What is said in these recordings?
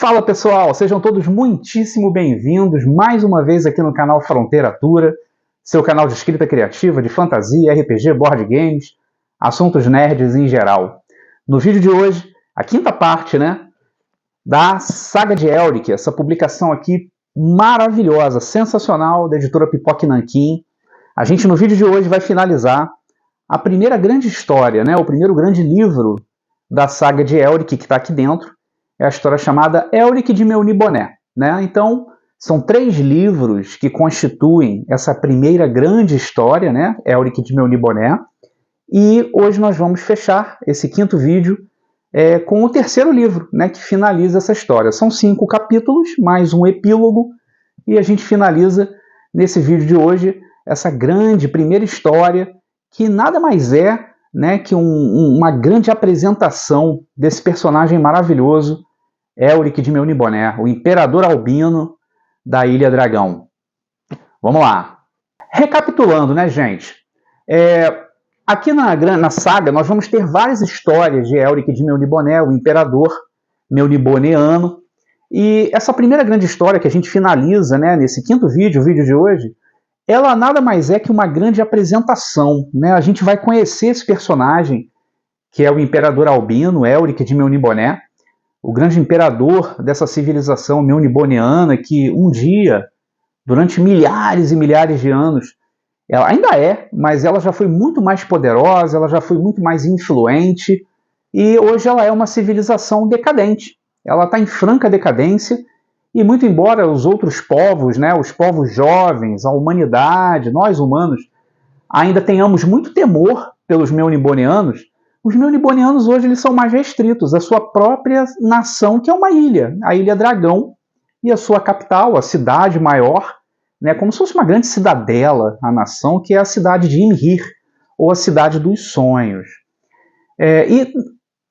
Fala pessoal, sejam todos muitíssimo bem-vindos mais uma vez aqui no canal Fronteiratura, seu canal de escrita criativa, de fantasia, RPG, board games, assuntos nerds em geral. No vídeo de hoje, a quinta parte, da Saga de Elric, essa publicação aqui maravilhosa, sensacional, da editora Pipoca Nanquim. A gente no vídeo de hoje vai finalizar a primeira grande história, o primeiro grande livro da Saga de Elric que está aqui dentro. É a história chamada Elric de Melniboné. Então, são 3 livros que constituem essa primeira grande história, Elric de Melniboné. E hoje nós vamos fechar esse quinto vídeo com o terceiro livro, que finaliza essa história. São 5 capítulos, mais um epílogo, e a gente finaliza nesse vídeo de hoje essa grande primeira história, que nada mais é que uma grande apresentação desse personagem maravilhoso, Elric de Melniboné, o Imperador Albino da Ilha Dragão. Vamos lá. Recapitulando, gente? Aqui na saga nós vamos ter várias histórias de Elric de Melniboné, o Imperador Melniboneano. E essa primeira grande história que a gente finaliza nesse quinto vídeo, o vídeo de hoje, ela nada mais é que uma grande apresentação. A gente vai conhecer esse personagem, que é o Imperador Albino, Elric de Melniboné, o grande imperador dessa civilização melniboneana que um dia, durante milhares e milhares de anos, ela ainda mas ela já foi muito mais poderosa, ela já foi muito mais influente, e hoje ela é uma civilização decadente. Ela está em franca decadência, e muito embora os outros povos, os povos jovens, a humanidade, nós humanos, ainda tenhamos muito temor pelos melniboneanos, os melniboneanos hoje eles são mais restritos à sua própria nação, que é uma ilha, a Ilha Dragão, e a sua capital, a cidade maior, como se fosse uma grande cidadela, a nação, que é a cidade de Imhir, ou a cidade dos sonhos. E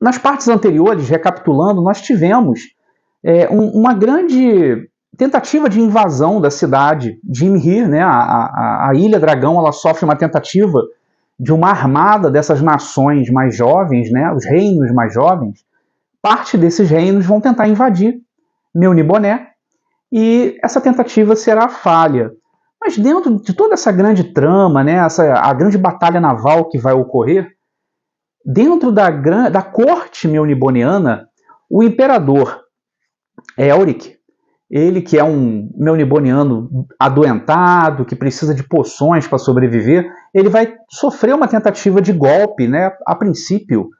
nas partes anteriores, recapitulando, nós tivemos uma grande tentativa de invasão da cidade de Imhir, a Ilha Dragão, ela sofre uma tentativa de uma armada dessas nações mais jovens, os reinos mais jovens. Parte desses reinos vão tentar invadir Melniboné, e essa tentativa será falha. Mas dentro de toda essa grande trama, a grande batalha naval que vai ocorrer, dentro da corte melniboneana, o imperador Elric, ele que é um melniboneano adoentado, que precisa de poções para sobreviver, ele vai sofrer uma tentativa de golpe, a princípio,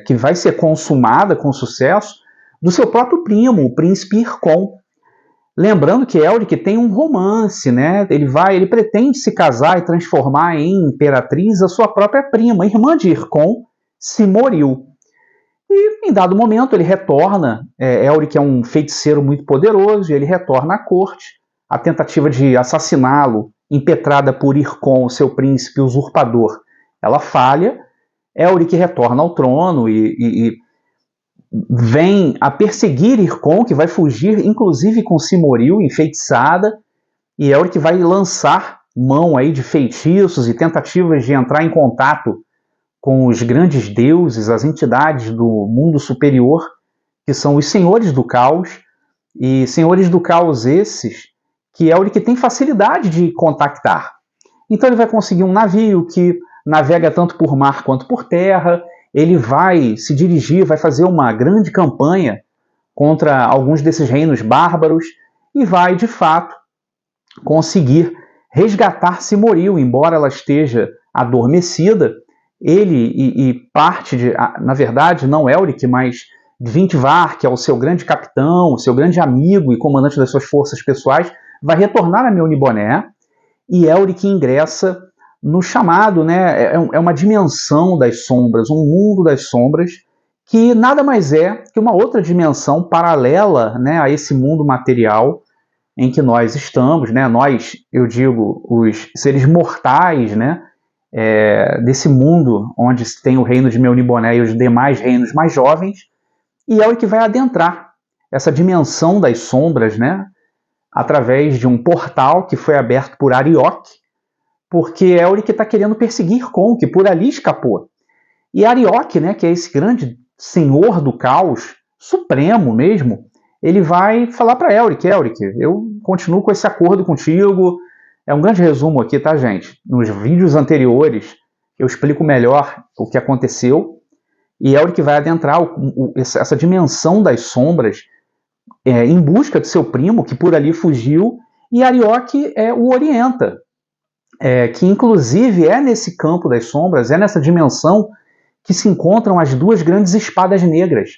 que vai ser consumada com sucesso, do seu próprio primo, o príncipe Ircon. Lembrando que Elric tem um romance, ele pretende se casar e transformar em imperatriz a sua própria prima, irmã de Ircon, Simoril. E em dado momento ele retorna, Elric é um feiticeiro muito poderoso, e ele retorna à corte. A tentativa de assassiná-lo, impetrada por Ircon, seu príncipe usurpador, ela falha. Elric retorna ao trono e vem a perseguir Ircon, que vai fugir inclusive com Simoril, enfeitiçada, e Elric vai lançar mão aí de feitiços e tentativas de entrar em contato com os grandes deuses, as entidades do mundo superior, que são os Senhores do Caos, e Senhores do Caos esses que Elric tem facilidade de contactar. Então ele vai conseguir um navio que navega tanto por mar quanto por terra, ele vai se dirigir, vai fazer uma grande campanha contra alguns desses reinos bárbaros, e vai, de fato, conseguir resgatar Simoril, embora ela esteja adormecida. Ele e parte na verdade, não Elric, mas Dvinthvar, que é o seu grande capitão, o seu grande amigo e comandante das suas forças pessoais, vai retornar a Melniboné, e Elric ingressa no chamado, é uma dimensão das sombras, um mundo das sombras, que nada mais é que uma outra dimensão paralela a esse mundo material em que nós estamos, nós, eu digo, os seres mortais, desse mundo onde tem o reino de Melniboné e os demais reinos mais jovens, e Elric vai adentrar essa dimensão das sombras, através de um portal que foi aberto por Arioch, porque Elric está querendo perseguir Ircon, que por ali escapou. E Arioch, que é esse grande senhor do caos, supremo mesmo, ele vai falar para Elric, eu continuo com esse acordo contigo. É um grande resumo aqui, tá, gente? Nos vídeos anteriores eu explico melhor o que aconteceu, e Elric vai adentrar essa dimensão das sombras em busca de seu primo, que por ali fugiu, e Arioch o orienta, que inclusive é nesse campo das sombras, é nessa dimensão que se encontram as duas grandes espadas negras,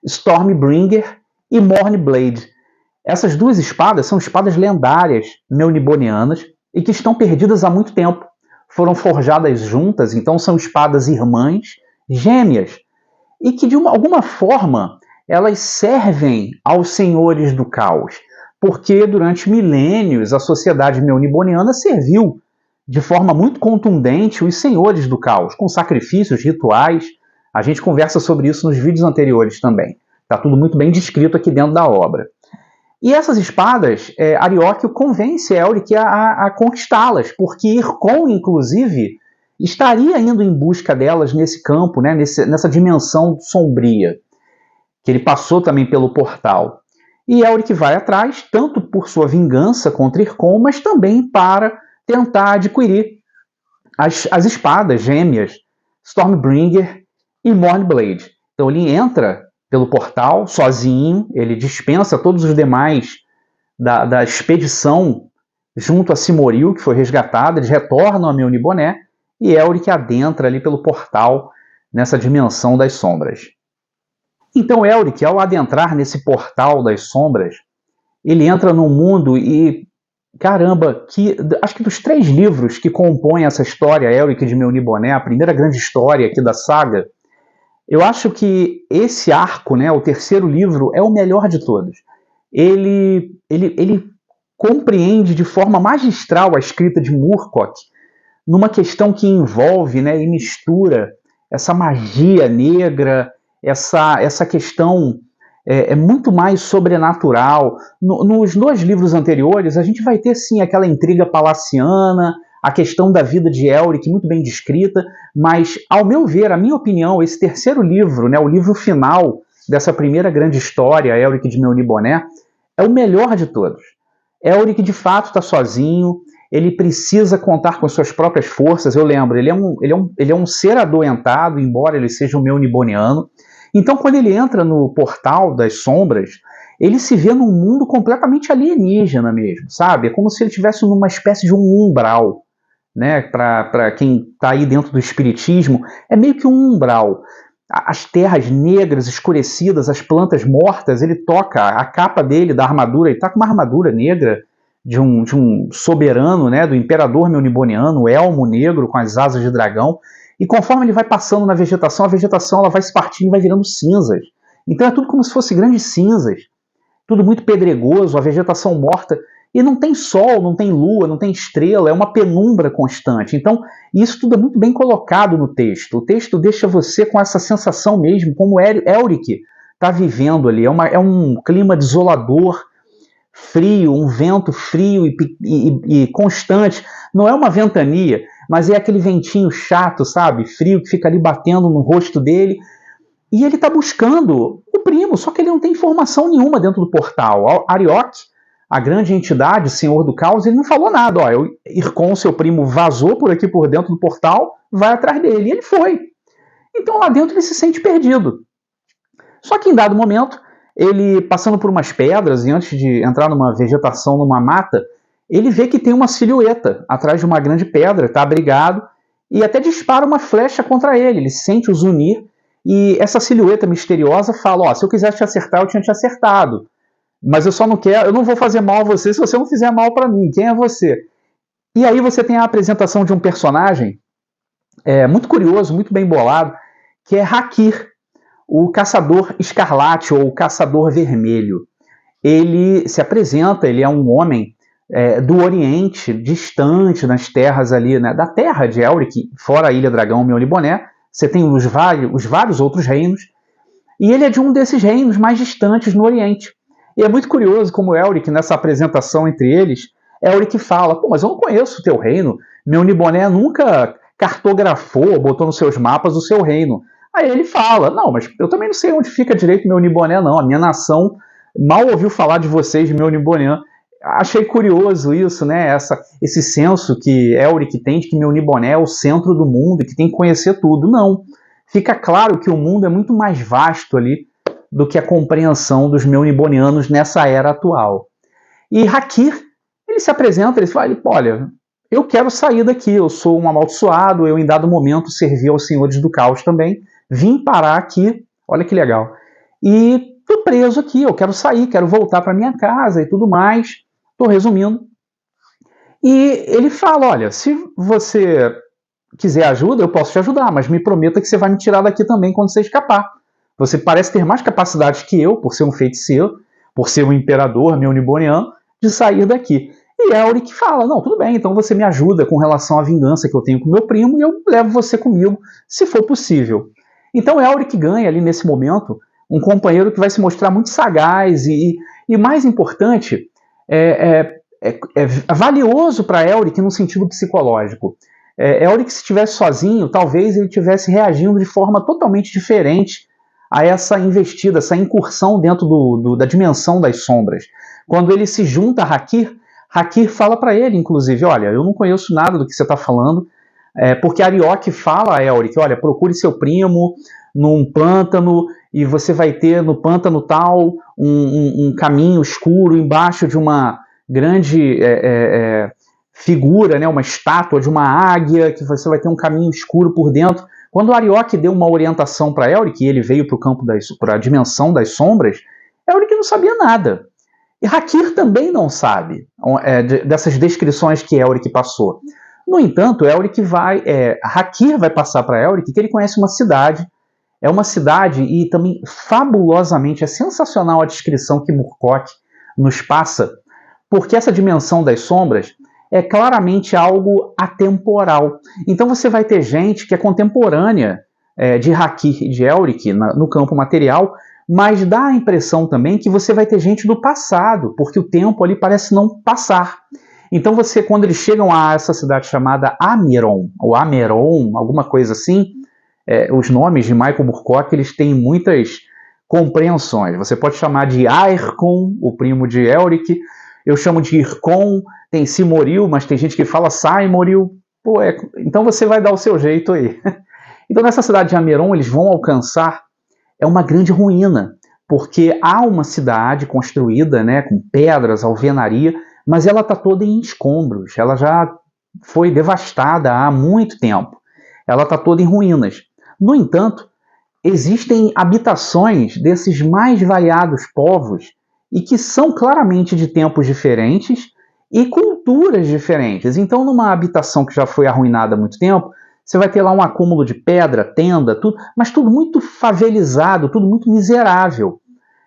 Stormbringer e Mournblade. Essas duas espadas são espadas lendárias melnibonianas e que estão perdidas há muito tempo. Foram forjadas juntas, então são espadas irmãs, gêmeas, e que de alguma forma elas servem aos senhores do caos, porque durante milênios a sociedade melniboniana serviu de forma muito contundente os senhores do caos, com sacrifícios, rituais. A gente conversa sobre isso nos vídeos anteriores também. Está tudo muito bem descrito aqui dentro da obra. E essas espadas, Arioch convence Elric a conquistá-las, porque Irkon, inclusive, estaria indo em busca delas nesse campo, né, nessa dimensão sombria, que ele passou também pelo portal. E Elric vai atrás, tanto por sua vingança contra Irkon, mas também para tentar adquirir as espadas gêmeas Stormbringer e Mournblade. Então ele entra pelo portal sozinho, ele dispensa todos os demais da expedição junto a Simoril, que foi resgatada, eles retornam a Melniboné, e Elric adentra ali pelo portal nessa dimensão das sombras. Então Elric, ao adentrar nesse portal das sombras, ele entra num mundo e, caramba, acho que dos 3 livros que compõem essa história, Elric de Melniboné, a primeira grande história aqui da saga, eu acho que esse arco, né, o terceiro livro, é o melhor de todos. Ele compreende de forma magistral a escrita de Moorcock numa questão que envolve, né, e mistura essa magia negra, essa questão muito mais sobrenatural. Nos 2 livros anteriores, a gente vai ter, sim, aquela intriga palaciana, a questão da vida de Elric muito bem descrita, mas, ao meu ver, a minha opinião, esse terceiro livro, né, o livro final dessa primeira grande história, Elric de Melniboné, é o melhor de todos. Elric, de fato, está sozinho, ele precisa contar com as suas próprias forças. Eu lembro, ele é um ser adoentado, embora ele seja um melniboniano. Então, quando ele entra no portal das sombras, ele se vê num mundo completamente alienígena mesmo, sabe? É como se ele estivesse numa espécie de um umbral, né? Para quem está aí dentro do espiritismo, é meio que um umbral. As terras negras, escurecidas, as plantas mortas, ele toca a capa dele, da armadura, ele está com uma armadura negra de um soberano, né? Do imperador melniboniano, o elmo negro com as asas de dragão. E conforme ele vai passando na vegetação, a vegetação ela vai se partindo e vai virando cinzas. Então é tudo como se fosse grandes cinzas. Tudo muito pedregoso, a vegetação morta. E não tem sol, não tem lua, não tem estrela, é uma penumbra constante. Então isso tudo é muito bem colocado no texto. O texto deixa você com essa sensação mesmo, como Elric está vivendo ali. É um clima desolador, frio, um vento frio e constante. Não é uma ventania, mas é aquele ventinho chato, sabe? Frio, que fica ali batendo no rosto dele. E ele está buscando o primo, só que ele não tem informação nenhuma dentro do portal. Arioch, a grande entidade, senhor do caos, ele não falou nada. Ó, Irkon, seu primo, vazou por aqui por dentro do portal, vai atrás dele. E ele foi. Então lá dentro ele se sente perdido. Só que em dado momento, ele passando por umas pedras e antes de entrar numa vegetação, numa mata, ele vê que tem uma silhueta atrás de uma grande pedra, está abrigado, e até dispara uma flecha contra ele. Ele sente o Zunir, e essa silhueta misteriosa fala: ó, se eu quisesse te acertar, eu tinha te acertado. Mas eu só não quero, eu não vou fazer mal a você se você não fizer mal para mim. Quem é você? E aí você tem a apresentação de um personagem muito curioso, muito bem bolado, que é Hakir, o caçador escarlate ou o caçador vermelho. Ele se apresenta, ele é um homem do Oriente, distante nas terras ali, né, da terra de Elric, fora a Ilha Dragão, Melniboné. Você tem os vários outros reinos, e ele é de um desses reinos mais distantes no Oriente. E é muito curioso como Elric, nessa apresentação entre eles, Elric fala: pô, mas eu não conheço o teu reino, Melniboné nunca cartografou, botou nos seus mapas o seu reino. Aí ele fala, não, mas eu também não sei onde fica direito meu Niboné, não. A minha nação mal ouviu falar de vocês, de meu Niboné. Achei curioso isso, né? Esse senso que Elric tem de que meu Niboné é o centro do mundo e que tem que conhecer tudo. Não. Fica claro que o mundo é muito mais vasto ali do que a compreensão dos meunibonianos nessa era atual. E Hakir, ele se apresenta, ele fala, olha, eu quero sair daqui, eu sou um amaldiçoado, eu em dado momento servi aos senhores do caos também, vim parar aqui, olha que legal, e tô preso aqui, eu quero sair, quero voltar para minha casa e tudo mais, tô resumindo. E ele fala, olha, se você quiser ajuda, eu posso te ajudar, mas me prometa que você vai me tirar daqui também quando você escapar. Você parece ter mais capacidade que eu, por ser um feiticeiro, por ser um imperador meuniboniano, de sair daqui. E Elric fala, não, tudo bem, então você me ajuda com relação à vingança que eu tenho com meu primo e eu levo você comigo, se for possível. Então Elric ganha ali nesse momento um companheiro que vai se mostrar muito sagaz e mais importante, é valioso para Elric no sentido psicológico. Elric, se estivesse sozinho, talvez ele estivesse reagindo de forma totalmente diferente a essa investida, essa incursão dentro da dimensão das sombras. Quando ele se junta a Hakir, Hakir fala para ele, inclusive, olha, eu não conheço nada do que você está falando, porque Ariok fala a Elric, olha, procure seu primo num pântano e você vai ter no pântano tal um caminho escuro embaixo de uma grande figura, né, uma estátua de uma águia, que você vai ter um caminho escuro por dentro. Quando Ariok deu uma orientação para Elric, e ele veio para a dimensão das sombras, Elric não sabia nada. E Hakir também não sabe dessas descrições que Elric passou. No entanto, Hakir vai passar para Elric que ele conhece uma cidade. É uma cidade e também fabulosamente, é sensacional a descrição que Murkoch nos passa, porque essa dimensão das sombras é claramente algo atemporal. Então você vai ter gente que é contemporânea de Hakir e de Elric no campo material, mas dá a impressão também que você vai ter gente do passado, porque o tempo ali parece não passar. Então quando eles chegam a essa cidade chamada Ameron, ou Ameron, alguma coisa assim, os nomes de Michael Moorcock, eles têm muitas compreensões. Você pode chamar de Aircon, o primo de Elric, eu chamo de Ircon, tem Simoril, mas tem gente que fala Saimoril. Então você vai dar o seu jeito aí. Então nessa cidade de Ameron eles vão alcançar uma grande ruína, porque há uma cidade construída, né, com pedras, alvenaria, mas ela está toda em escombros, ela já foi devastada há muito tempo, ela está toda em ruínas. No entanto, existem habitações desses mais variados povos e que são claramente de tempos diferentes e culturas diferentes. Então, numa habitação que já foi arruinada há muito tempo, você vai ter lá um acúmulo de pedra, tenda, tudo, mas tudo muito favelizado, tudo muito miserável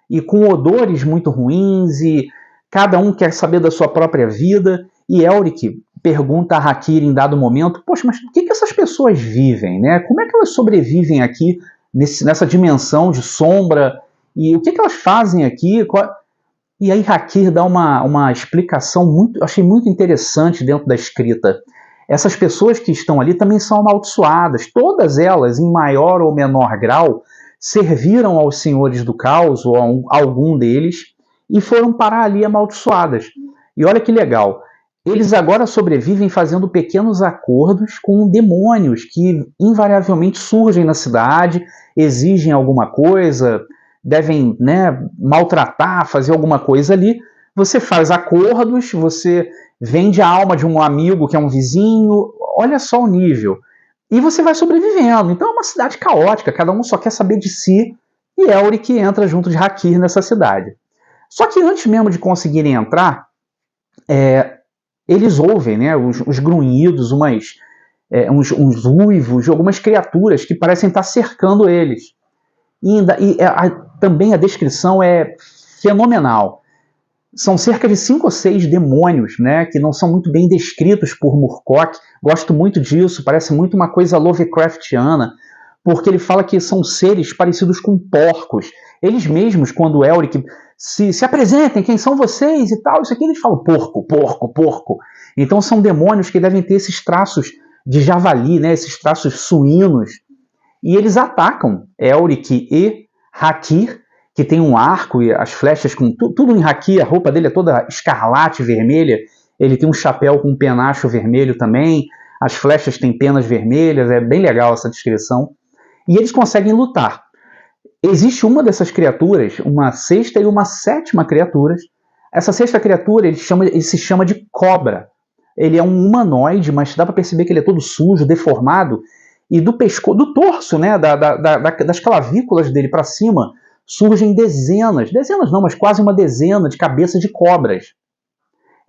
e com odores muito ruins e cada um quer saber da sua própria vida. E Elric pergunta a Hakir em dado momento, poxa, mas o que essas pessoas vivem, né? Como é que elas sobrevivem aqui nessa dimensão de sombra? E o que elas fazem aqui? E aí Hakir dá uma explicação achei muito interessante dentro da escrita. Essas pessoas que estão ali também são amaldiçoadas. Todas elas, em maior ou menor grau, serviram aos senhores do caos, ou a algum deles, e foram parar ali amaldiçoadas. E olha que legal, eles agora sobrevivem fazendo pequenos acordos com demônios que invariavelmente surgem na cidade, exigem alguma coisa, devem, né, maltratar, fazer alguma coisa ali. Você faz acordos, você vende a alma de um amigo que é um vizinho, olha só o nível. E você vai sobrevivendo. Então é uma cidade caótica, cada um só quer saber de si, e Elric entra junto de Hakir nessa cidade. Só que antes mesmo de conseguirem entrar, eles ouvem, né, os grunhidos, uns uivos, algumas criaturas que parecem estar cercando eles. Também a descrição é fenomenal. São cerca de 5 ou 6 demônios, né, que não são muito bem descritos por Moorcock. Gosto muito disso, parece muito uma coisa Lovecraftiana, porque ele fala que são seres parecidos com porcos. Eles mesmos, quando Elric se apresentem, quem são vocês e tal, isso aqui, eles falam porco, porco, porco. Então são demônios que devem ter esses traços de javali, né, esses traços suínos. e eles atacam Elric e Hakir, que tem um arco e as flechas com tudo em Hakir, a roupa dele é toda escarlate, vermelha, ele tem um chapéu com um penacho vermelho também, as flechas têm penas vermelhas, é bem legal essa descrição, e eles conseguem lutar. Existe uma dessas criaturas, uma sexta e uma sétima criaturas. Essa sexta criatura ele se chama de Cobra. Ele é um humanoide, mas dá para perceber que ele é todo sujo, deformado, e do torso, né, das clavículas dele para cima, surgem dezenas não, mas quase uma dezena de cabeças de cobras.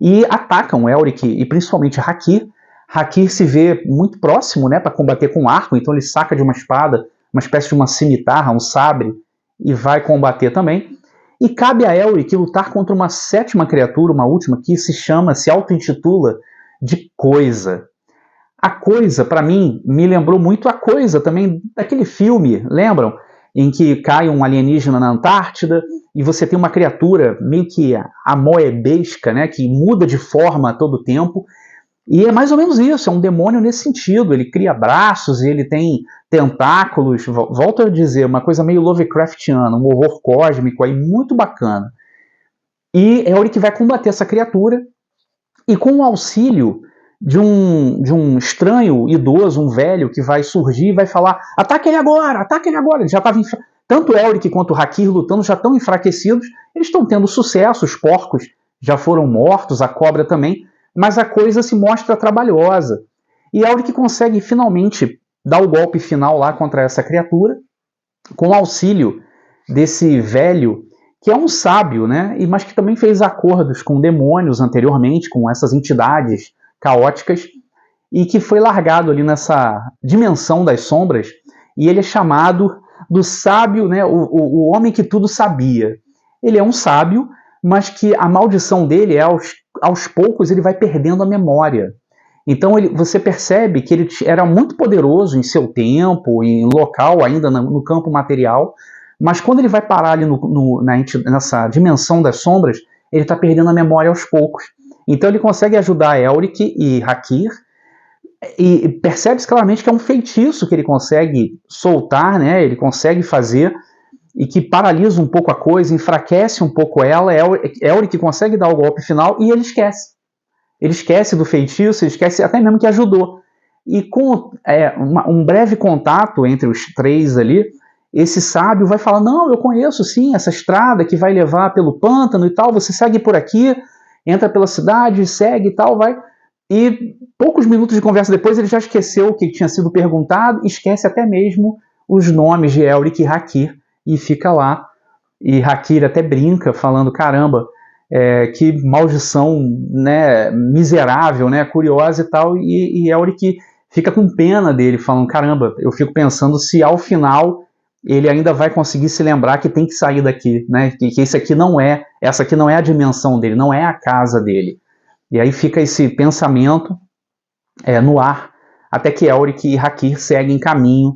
E atacam Elric e principalmente Hakir. Hakir se vê muito próximo, né, para combater com arco, então ele saca de uma espada, uma espécie de uma cimitarra, um sabre, e vai combater também. E cabe a Elric lutar contra uma sétima criatura, uma última, que se auto-intitula de Coisa. A Coisa, para mim, me lembrou muito a Coisa também daquele filme, lembram? Em que cai um alienígena na Antártida e você tem uma criatura meio que amoebesca, né, que muda de forma a todo tempo. E é mais ou menos isso, é um demônio nesse sentido. Ele cria braços, ele tem tentáculos. Volto a dizer, uma coisa meio Lovecraftiana, um horror cósmico aí muito bacana. E Elric vai combater essa criatura e com o auxílio de um estranho idoso, um velho que vai surgir e vai falar: ataque ele agora, ataque ele agora. Ele já estava tanto Elric quanto Hakir lutando já estão enfraquecidos, eles estão tendo sucesso, os porcos já foram mortos, a cobra também, mas a coisa se mostra trabalhosa. E Elric consegue finalmente dar o golpe final lá contra essa criatura, com o auxílio desse velho, que é um sábio, né? Mas que também fez acordos com demônios anteriormente, com essas entidades caóticas, e que foi largado ali nessa dimensão das sombras, e ele é chamado do sábio, né? O homem que tudo sabia. Ele é um sábio, mas que a maldição dele é aos poucos ele vai perdendo a memória. Então você percebe que ele era muito poderoso em seu tempo, em local ainda no campo material, mas quando ele vai parar ali nessa dimensão das sombras, ele está perdendo a memória aos poucos. Então ele consegue ajudar Elric e Hakir, e percebe-se claramente que é um feitiço que ele consegue soltar, né? Ele consegue fazer, e que paralisa um pouco a coisa, enfraquece um pouco ela. Elric consegue dar o golpe final e ele esquece. Ele esquece do feitiço, ele esquece até mesmo que ajudou. E com um breve contato entre os três ali, esse sábio vai falar: não, eu conheço sim essa estrada que vai levar pelo pântano e tal, você segue por aqui, entra pela cidade, segue e tal, vai. E poucos minutos de conversa depois ele já esqueceu o que tinha sido perguntado, esquece até mesmo os nomes de Elric e Hakir, e fica lá. E Hakir até brinca, falando: caramba, que maldição, né, miserável, né, curiosa e tal. E Elric fica com pena dele, falando: caramba, eu fico pensando se ao final ele ainda vai conseguir se lembrar que tem que sair daqui, né, que essa aqui não é a dimensão dele, não é a casa dele. E aí fica esse pensamento no ar, até que Elric e Hakir seguem caminho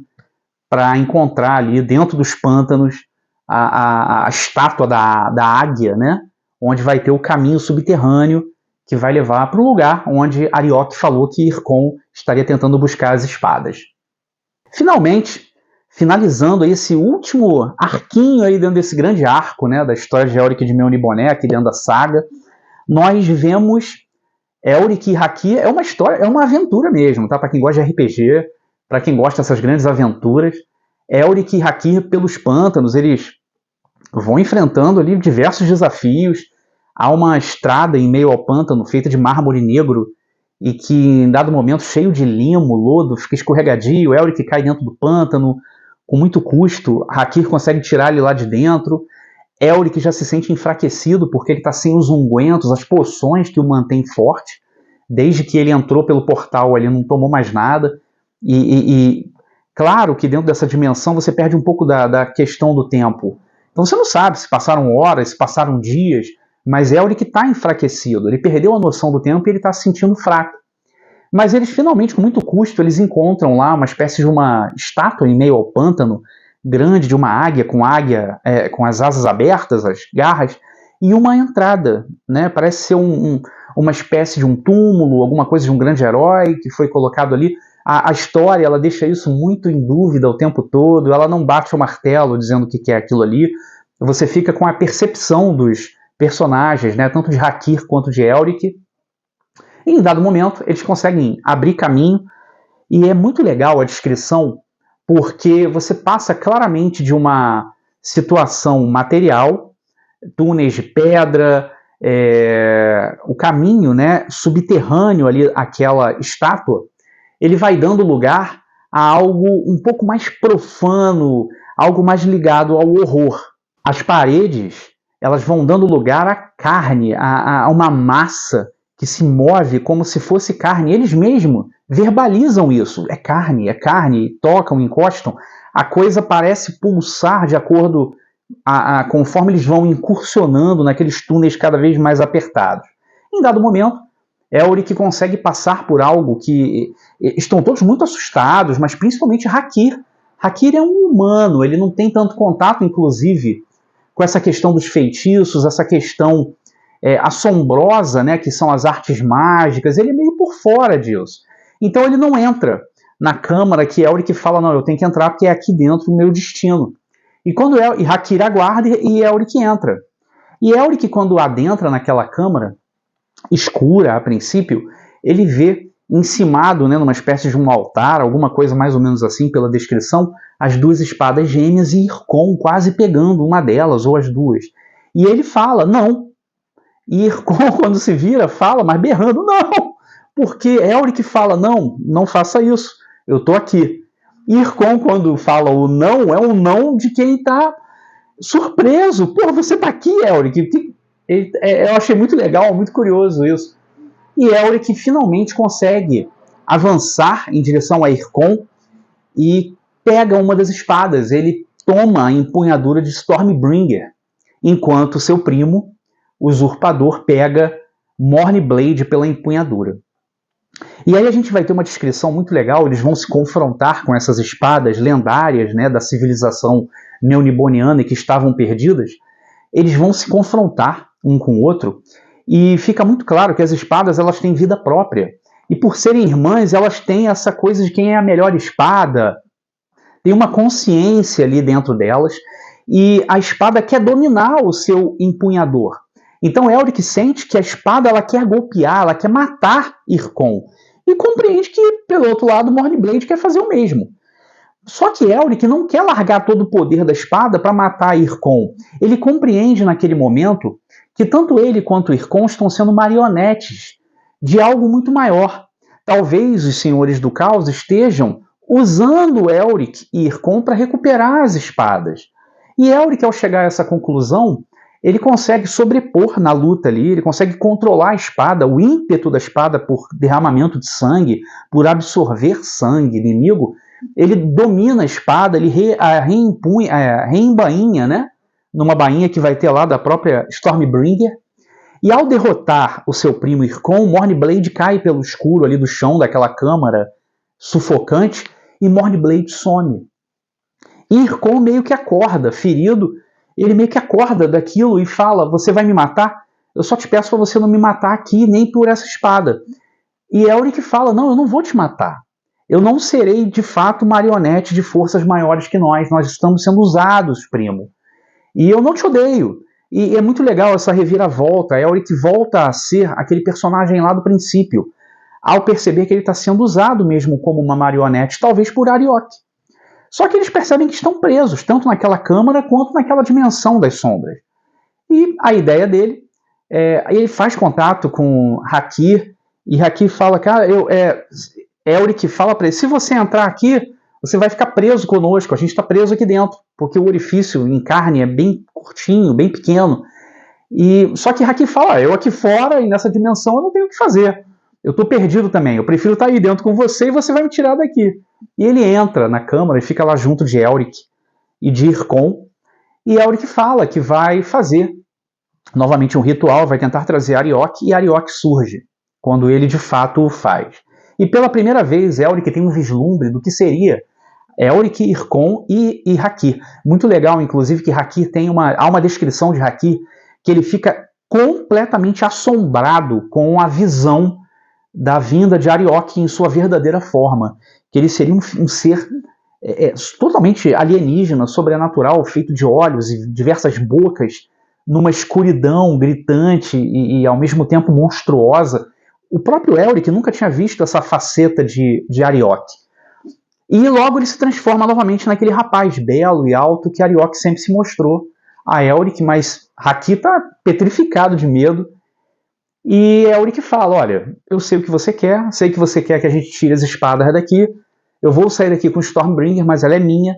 para encontrar ali dentro dos pântanos a estátua da águia, né? Onde vai ter o caminho subterrâneo que vai levar para o lugar onde Arioch falou que Irkon estaria tentando buscar as espadas. Finalmente, finalizando aí esse último arquinho aí dentro desse grande arco, né, da história de Elric de Meuniboné, aqui dentro da saga, nós vemos Elric e Hakir. É uma história, é uma aventura mesmo, tá? Para quem gosta de RPG, para quem gosta dessas grandes aventuras, Elric e Hakir pelos pântanos, eles vão enfrentando ali diversos desafios. Há uma estrada em meio ao pântano feita de mármore negro e que, em dado momento, cheio de limo, lodo, fica escorregadio. Elric cai dentro do pântano com muito custo. Hakir consegue tirar ele lá de dentro. Elric já se sente enfraquecido porque ele está sem os ungüentos, as poções que o mantêm forte. Desde que ele entrou pelo portal ali, não tomou mais nada. E claro que dentro dessa dimensão você perde um pouco da questão do tempo. Então você não sabe se passaram horas, se passaram dias, mas Elric está enfraquecido. Ele perdeu a noção do tempo e ele está se sentindo fraco. Mas eles finalmente, com muito custo, eles encontram lá uma espécie de uma estátua em meio ao pântano, grande, de uma águia com as asas abertas, as garras, e uma entrada, né? Parece ser uma espécie de um túmulo, alguma coisa de um grande herói que foi colocado ali. A história, ela deixa isso muito em dúvida o tempo todo, ela não bate o martelo dizendo o que é aquilo ali. Você fica com a percepção dos personagens, né, tanto de Hakir quanto de Elric. E em dado momento, eles conseguem abrir caminho, e é muito legal a descrição, porque você passa claramente de uma situação material, túneis de pedra, o caminho, né, subterrâneo ali, aquela estátua, ele vai dando lugar a algo um pouco mais profano, algo mais ligado ao horror. As paredes, elas vão dando lugar à carne, a uma massa que se move como se fosse carne. Eles mesmos verbalizam isso. É carne, tocam, encostam. A coisa parece pulsar de acordo conforme eles vão incursionando naqueles túneis cada vez mais apertados. Em dado momento, Elric consegue passar por algo que estão todos muito assustados, mas principalmente Hakir. Hakir é um humano, ele não tem tanto contato, inclusive, com essa questão dos feitiços, essa questão assombrosa, né, que são as artes mágicas. Ele é meio por fora disso. Então ele não entra na câmara que Elric fala, não, eu tenho que entrar porque é aqui dentro o meu destino. E quando Hakir aguarda e Elric entra. E Elric, quando adentra naquela câmara escura, a princípio, ele vê encimado, né, numa espécie de um altar, alguma coisa mais ou menos assim pela descrição, as duas espadas gêmeas e Ircon quase pegando uma delas, ou as duas. E ele fala, não. E Ircon, quando se vira, fala, mas berrando, não. Porque Elric fala, não, não faça isso, eu tô aqui. E Ircon, quando fala o não, é um não de quem está surpreso. Pô, você tá aqui, Elric. Eu achei muito legal, muito curioso isso. E Elric finalmente consegue avançar em direção a Ircon e pega uma das espadas. Ele toma a empunhadura de Stormbringer, enquanto seu primo, o usurpador, pega Mornblade pela empunhadura. E aí a gente vai ter uma descrição muito legal, eles vão se confrontar com essas espadas lendárias, né, da civilização neoniboniana que estavam perdidas. Eles vão se confrontar um com o outro, e fica muito claro que as espadas, elas têm vida própria. E por serem irmãs, elas têm essa coisa de quem é a melhor espada. Tem uma consciência ali dentro delas, e a espada quer dominar o seu empunhador. Então Elric sente que a espada, ela quer golpear, ela quer matar Ircon. E compreende que, pelo outro lado, Mornblade quer fazer o mesmo. Só que Elric não quer largar todo o poder da espada para matar Ircon. Ele compreende naquele momento que tanto ele quanto Ircon estão sendo marionetes de algo muito maior. Talvez os senhores do caos estejam usando Elric e Ircon para recuperar as espadas. E Elric, ao chegar a essa conclusão, ele consegue sobrepor na luta ali, ele consegue controlar a espada, o ímpeto da espada por derramamento de sangue, por absorver sangue inimigo. Ele domina a espada, ele reembainha, né? Numa bainha que vai ter lá da própria Stormbringer. E ao derrotar o seu primo Ircon, Mornblade cai pelo escuro ali do chão daquela câmara sufocante e Mornblade some. E Ircon meio que acorda, ferido, ele meio que acorda daquilo e fala, você vai me matar? Eu só te peço para você não me matar aqui, nem por essa espada. E Elric fala, não, eu não vou te matar. Eu não serei, de fato, marionete de forças maiores que nós estamos sendo usados, primo. E eu não te odeio. E é muito legal essa reviravolta. Elric volta a ser aquele personagem lá do princípio, ao perceber que ele está sendo usado mesmo como uma marionete, talvez por Ariok. Só que eles percebem que estão presos, tanto naquela câmara quanto naquela dimensão das sombras. E a ideia dele, ele faz contato com Hakir, e Hakir fala, cara, Elric fala para ele, se você entrar aqui, você vai ficar preso conosco, a gente está preso aqui dentro, porque o orifício em carne é bem curtinho, bem pequeno. E só que Hakir fala, eu aqui fora e nessa dimensão eu não tenho o que fazer. Eu estou perdido também, eu prefiro estar aí dentro com você e você vai me tirar daqui. E ele entra na câmara e fica lá junto de Elric e de Ircon. E Elric fala que vai fazer novamente um ritual, vai tentar trazer Ariok, e Ariok surge, quando ele de fato o faz. E pela primeira vez, Elric tem um vislumbre do que seria Elric, Ircon e Hakir. Muito legal, inclusive, que Hakir há uma descrição de Hakir que ele fica completamente assombrado com a visão da vinda de Ariok em sua verdadeira forma. que ele seria um ser totalmente alienígena, sobrenatural, feito de olhos e diversas bocas, numa escuridão gritante e ao mesmo tempo monstruosa. O próprio Elric nunca tinha visto essa faceta de Ariok. E logo ele se transforma novamente naquele rapaz belo e alto que Ariok sempre se mostrou a Elric, mas Haki está petrificado de medo. E Elric fala, olha, eu sei o que você quer, sei que você quer que a gente tire as espadas daqui, eu vou sair daqui com Stormbringer, mas ela é minha,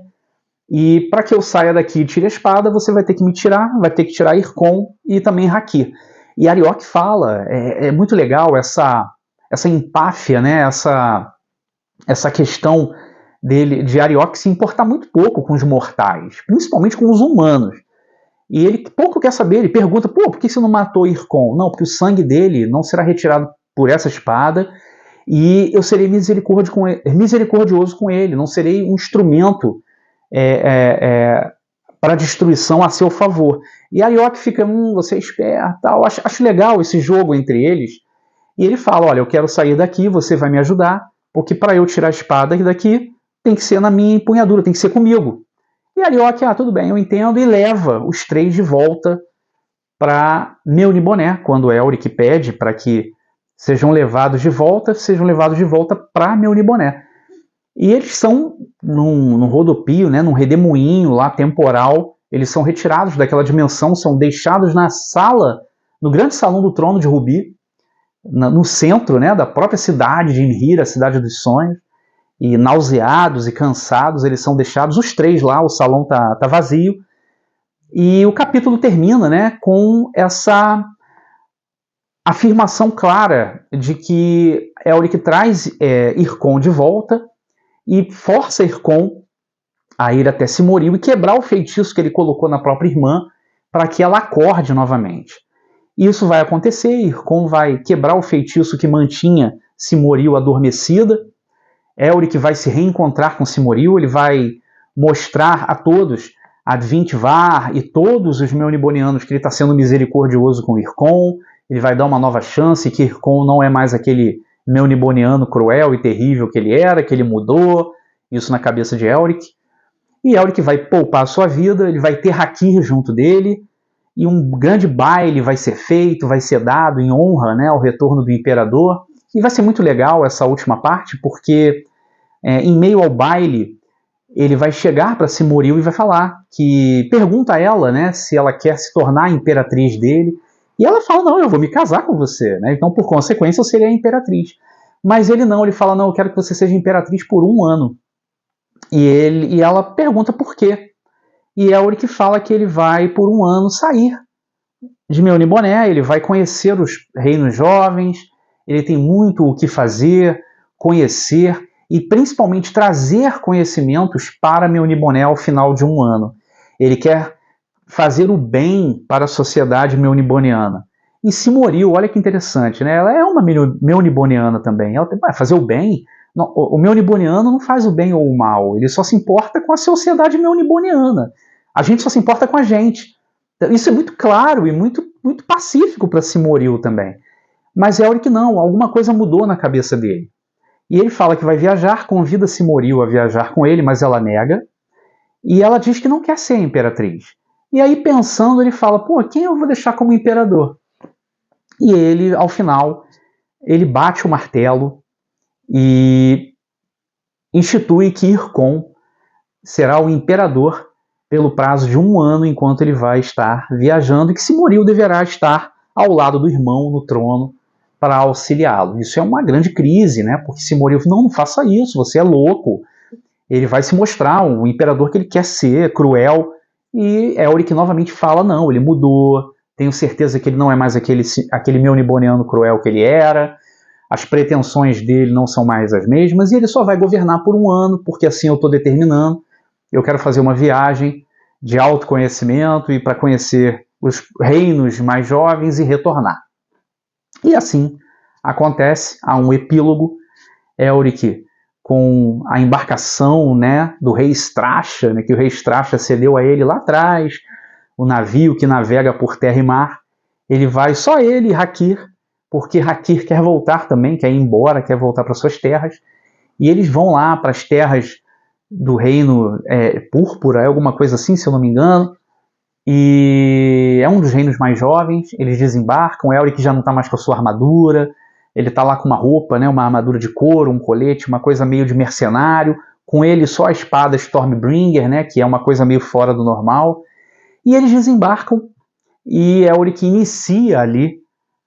e para que eu saia daqui e tire a espada, você vai ter que me tirar, vai ter que tirar Irkon e também Haki. E Ariok fala, é muito legal essa empáfia, né, essa questão de Ariok se importar muito pouco com os mortais, principalmente com os humanos. E ele pouco quer saber, ele pergunta, por que você não matou Irkon? Não, porque o sangue dele não será retirado por essa espada, e eu serei misericordioso com ele, não serei um instrumento para destruição a seu favor. E Ariok fica, você é esperto, tal. Acho legal esse jogo entre eles. E ele fala, olha, eu quero sair daqui, você vai me ajudar, porque para eu tirar a espada daqui, tem que ser na minha empunhadura, tem que ser comigo. E Ariok, tudo bem, eu entendo, e leva os três de volta para Meuniboné, quando Elric pede para que sejam levados de volta para Meuniboné. E eles são, num rodopio, né, num redemoinho lá temporal, eles são retirados daquela dimensão, são deixados na sala, no grande salão do trono de Rubi, no centro, né, da própria cidade de Imhir, a cidade dos sonhos, e nauseados e cansados, eles são deixados, os três lá, o salão tá vazio, e o capítulo termina, né, com essa afirmação clara de que Elric traz Irkon de volta e força Irkon a ir até Simoril e quebrar o feitiço que ele colocou na própria irmã para que ela acorde novamente. Isso vai acontecer, Irkon vai quebrar o feitiço que mantinha Simoril adormecida, Elric vai se reencontrar com Simoril, ele vai mostrar a todos, a Dvintvar e todos os Meunibonianos, que ele está sendo misericordioso com Irkon, ele vai dar uma nova chance, que Irkon não é mais aquele Meuniboniano cruel e terrível que ele era, que ele mudou, isso na cabeça de Elric. E Elric vai poupar a sua vida, ele vai ter Hakir junto dele, e um grande baile vai ser feito, vai ser dado em honra, né, ao retorno do Imperador. E vai ser muito legal essa última parte, porque em meio ao baile, ele vai chegar para Simoril e vai falar, que pergunta a ela, né, se ela quer se tornar a imperatriz dele, e ela fala, não, eu vou me casar com você, né, então por consequência eu seria a imperatriz. Mas ele não, ele fala, não, eu quero que você seja imperatriz por 1 ano. E ela pergunta por quê. E Elric fala que ele vai por 1 ano sair de Meuniboné, ele vai conhecer os reinos jovens, ele tem muito o que fazer, conhecer e principalmente trazer conhecimentos para Meuniboné ao final de 1 ano. Ele quer fazer o bem para a sociedade meuniboniana. E Simoril, olha que interessante, né? Ela é uma meuniboniana também. Ela vai fazer o bem. Não, o meuniboniano não faz o bem ou o mal, ele só se importa com a sociedade meuniboniana. A gente só se importa com a gente. Isso é muito claro e muito, muito pacífico para Simoril também. Mas Elric não, alguma coisa mudou na cabeça dele. E ele fala que vai viajar, convida Simoril a viajar com ele, mas ela nega. E ela diz que não quer ser imperatriz. E aí, pensando, ele fala, quem eu vou deixar como imperador? E ele, ao final, ele bate o martelo e institui que Irkon será o imperador pelo prazo de 1 ano, enquanto ele vai estar viajando, e que Simoril deverá estar ao lado do irmão no trono para auxiliá-lo. Isso é uma grande crise, né? Porque Simoril não faça isso, você é louco. Ele vai se mostrar o imperador que ele quer ser, cruel, e Elric novamente fala, não, ele mudou, tenho certeza que ele não é mais aquele meuniboniano cruel que ele era, as pretensões dele não são mais as mesmas, e ele só vai governar por 1 ano, porque assim eu estou determinando, eu quero fazer uma viagem de autoconhecimento e para conhecer os reinos mais jovens e retornar. E assim acontece, há um epílogo, Elric com a embarcação, né, do rei Stracha, né, que o rei Stracha cedeu a ele lá atrás, o navio que navega por terra e mar, ele vai, só ele e Hakir, porque Hakir quer voltar também, quer ir embora, quer voltar para suas terras, e eles vão lá para as terras do reino Púrpura, alguma coisa assim, se eu não me engano, e é um dos reinos mais jovens. Eles desembarcam, o Elric já não está mais com a sua armadura, ele está lá com uma roupa, né, uma armadura de couro, um colete, uma coisa meio de mercenário, com ele só a espada Stormbringer, né, que é uma coisa meio fora do normal, e eles desembarcam, e Elric inicia ali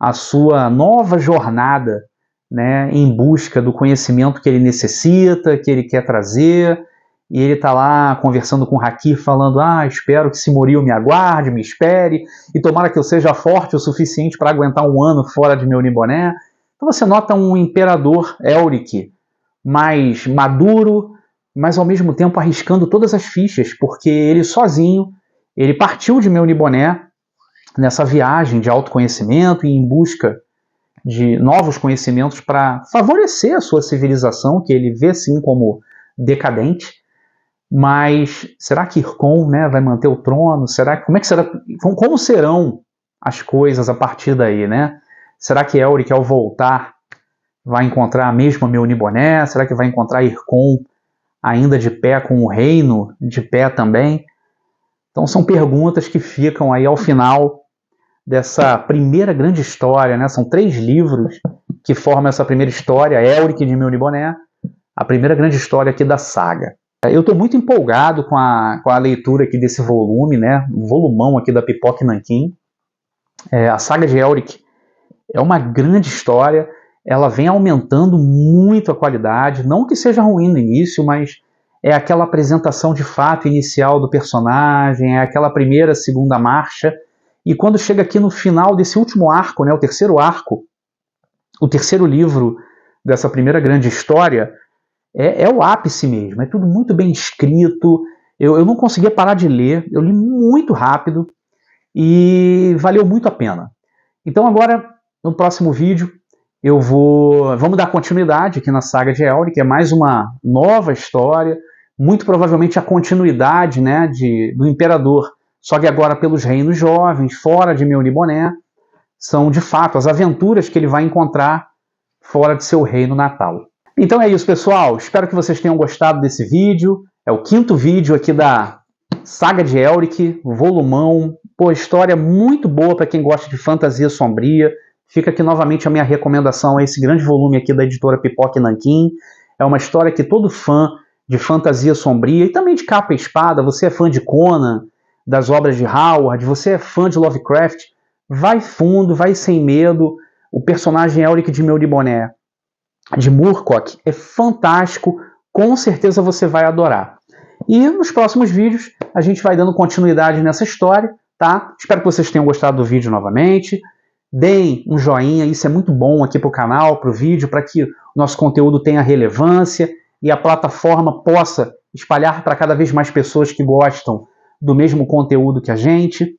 a sua nova jornada, né, em busca do conhecimento que ele necessita, que ele quer trazer, e ele está lá conversando com Hakir, falando: espero que Silmaril me aguarde, me espere, e tomara que eu seja forte o suficiente para aguentar um ano fora de Melniboné. Então você nota um imperador Elric mais maduro, mas ao mesmo tempo arriscando todas as fichas, porque ele sozinho, ele partiu de Melniboné nessa viagem de autoconhecimento e em busca de novos conhecimentos para favorecer a sua civilização, que ele vê sim como decadente. Mas será que Irkon, né, vai manter o trono? Como serão as coisas a partir daí, né? Será que Elric, ao voltar, vai encontrar a mesma Melniboné? Será que vai encontrar Irkon ainda de pé, com o reino de pé também? Então são perguntas que ficam aí ao final dessa primeira grande história, né? São 3 livros que formam essa primeira história, Elric de Melniboné, a primeira grande história aqui da saga. Eu estou muito empolgado com a leitura aqui desse volume, né? Um volumão aqui da Pipoca e Nanquim. A saga de Elric é uma grande história, ela vem aumentando muito a qualidade, não que seja ruim no início, mas é aquela apresentação de fato inicial do personagem, é aquela primeira, segunda marcha, e quando chega aqui no final desse último arco, né, o terceiro arco, o terceiro livro dessa primeira grande história, é o ápice mesmo, é tudo muito bem escrito, eu não conseguia parar de ler, eu li muito rápido e valeu muito a pena. Então agora, no próximo vídeo, vamos dar continuidade aqui na saga de Elric, que é mais uma nova história, muito provavelmente a continuidade, né, do Imperador, só que agora pelos reinos jovens, fora de Melniboné, são de fato as aventuras que ele vai encontrar fora de seu reino natal. Então é isso, pessoal. Espero que vocês tenham gostado desse vídeo. É o 5º vídeo aqui da saga de Elric, volumão. Pô, história muito boa para quem gosta de fantasia sombria. Fica aqui novamente a minha recomendação a esse grande volume aqui da editora Pipoca e Nanquim. É uma história que todo fã de fantasia sombria e também de capa e espada, você é fã de Conan, das obras de Howard, você é fã de Lovecraft, vai fundo, vai sem medo. O personagem Elric de Melniboné, de Moorcock, é fantástico, com certeza você vai adorar. E nos próximos vídeos a gente vai dando continuidade nessa história, tá? Espero que vocês tenham gostado do vídeo novamente. Deem um joinha, isso é muito bom aqui para o canal, para o vídeo, para que o nosso conteúdo tenha relevância e a plataforma possa espalhar para cada vez mais pessoas que gostam do mesmo conteúdo que a gente.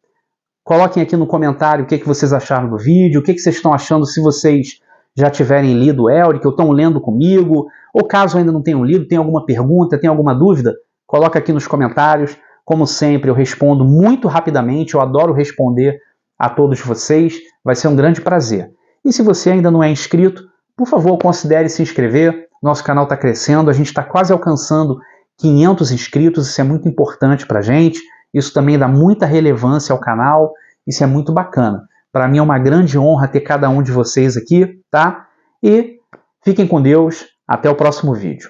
Coloquem aqui no comentário o que vocês acharam do vídeo, o que vocês estão achando, se vocês já tiverem lido Elric, ou estão lendo comigo, ou caso ainda não tenham lido, tem alguma pergunta, tem alguma dúvida, coloca aqui nos comentários. Como sempre, eu respondo muito rapidamente, eu adoro responder a todos vocês, vai ser um grande prazer. E se você ainda não é inscrito, por favor, considere se inscrever. Nosso canal está crescendo, a gente está quase alcançando 500 inscritos, isso é muito importante para a gente, isso também dá muita relevância ao canal, isso é muito bacana. Para mim é uma grande honra ter cada um de vocês aqui, tá? E fiquem com Deus, até o próximo vídeo.